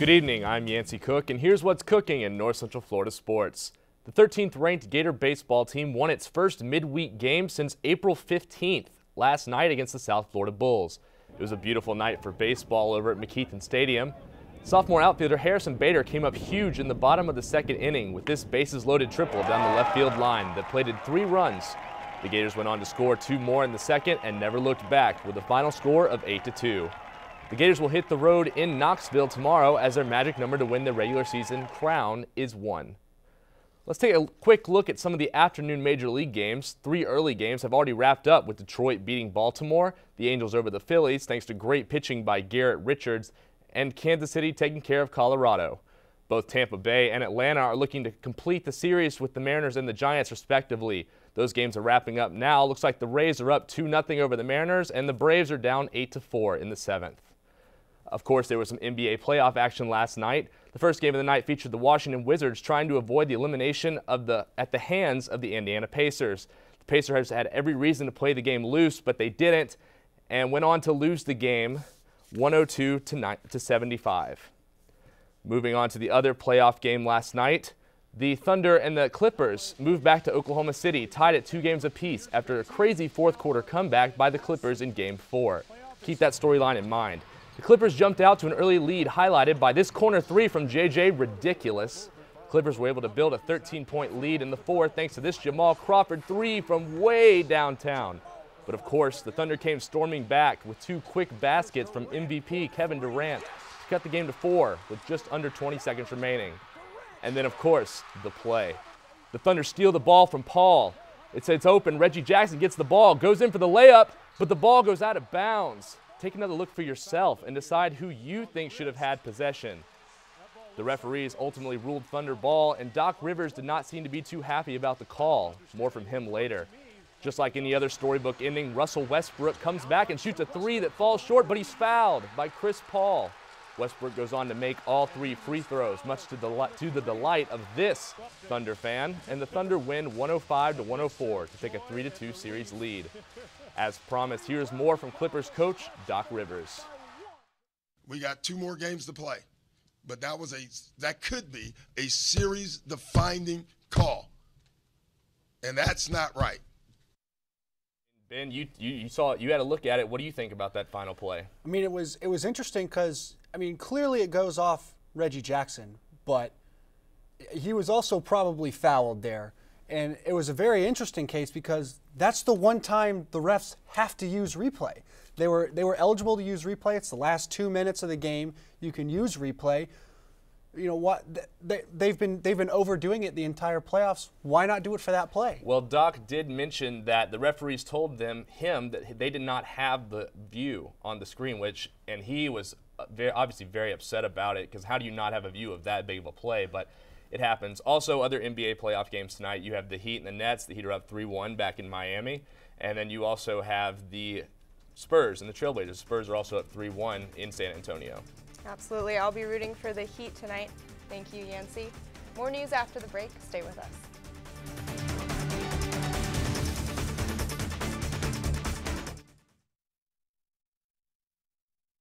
Good evening, I'm Yancey Cook, and here's what's cooking in North Central Florida sports. The 13th ranked Gator baseball team won its first midweek game since April 15th, last night against the South Florida Bulls. It was a beautiful night for baseball over at McKeithen Stadium. Sophomore outfielder Harrison Bader came up huge in the bottom of the second inning with this bases-loaded triple down the left field line that plated 3 runs. The Gators went on to score 2 more in the second and never looked back with a final score of 8-2. The Gators will hit the road in Knoxville tomorrow as their magic number to win the regular season crown is 1. Let's take a quick look at some of the afternoon Major League games. 3 early games have already wrapped up with Detroit beating Baltimore, the Angels over the Phillies thanks to great pitching by Garrett Richards, and Kansas City taking care of Colorado. Both Tampa Bay and Atlanta are looking to complete the series with the Mariners and the Giants respectively. Those games are wrapping up now. Looks like the Rays are up 2-0 over the Mariners and the Braves are down 8-4 in the 7th. Of course, there was some NBA playoff action last night. The first game of the night featured the Washington Wizards trying to avoid the elimination at the hands of the Indiana Pacers. The Pacers had every reason to play the game loose, but they didn't and went on to lose the game 102-75. Moving on to the other playoff game last night, the Thunder and the Clippers moved back to Oklahoma City, tied at 2 games apiece after a crazy fourth quarter comeback by the Clippers in Game 4. Keep that storyline in mind. The Clippers jumped out to an early lead highlighted by this corner 3 from JJ Ridiculous. Clippers were able to build a 13-point lead in the 4th thanks to this Jamal Crawford 3 from way downtown. But of course, the Thunder came storming back with 2 quick baskets from MVP Kevin Durant to cut the game to 4 with just under 20 seconds remaining. And then of course, the play. The Thunder steal the ball from Paul. It's open, Reggie Jackson gets the ball, goes in for the layup, but the ball goes out of bounds. Take another look for yourself and decide who you think should have had possession. The referees ultimately ruled Thunder ball, and Doc Rivers did not seem to be too happy about the call. More from him later. Just like any other storybook ending, Russell Westbrook comes back and shoots a 3 that falls short, but he's fouled by Chris Paul. Westbrook goes on to make all 3 free throws, much to the delight of this Thunder fan, and the Thunder win 105-104 to take a 3-2 series lead. As promised, here's more from Clippers coach Doc Rivers. We got 2 more games to play, but that could be a series-defining call, and that's not right. Ben, you saw it. You had a look at it. What do you think about that final play? I mean, it was interesting because, I mean, clearly it goes off Reggie Jackson, but he was also probably fouled there. And it was a very interesting case because that's the one time the refs have to use replay. They were eligible to use replay. It's the last 2 minutes of the game. You can use replay. You know what? They've been overdoing it the entire playoffs. Why not do it for that play? Well, Doc did mention that the referees told him that they did not have the view on the screen, and he was obviously very upset about it because how do you not have a view of that big of a play? But it happens. Also, other NBA playoff games tonight, you have the Heat and the Nets. The Heat are up 3-1 back in Miami. And then you also have the Spurs and the Trailblazers. The Spurs are also up 3-1 in San Antonio. Absolutely. I'll be rooting for the Heat tonight. Thank you, Yancey. More news after the break. Stay with us.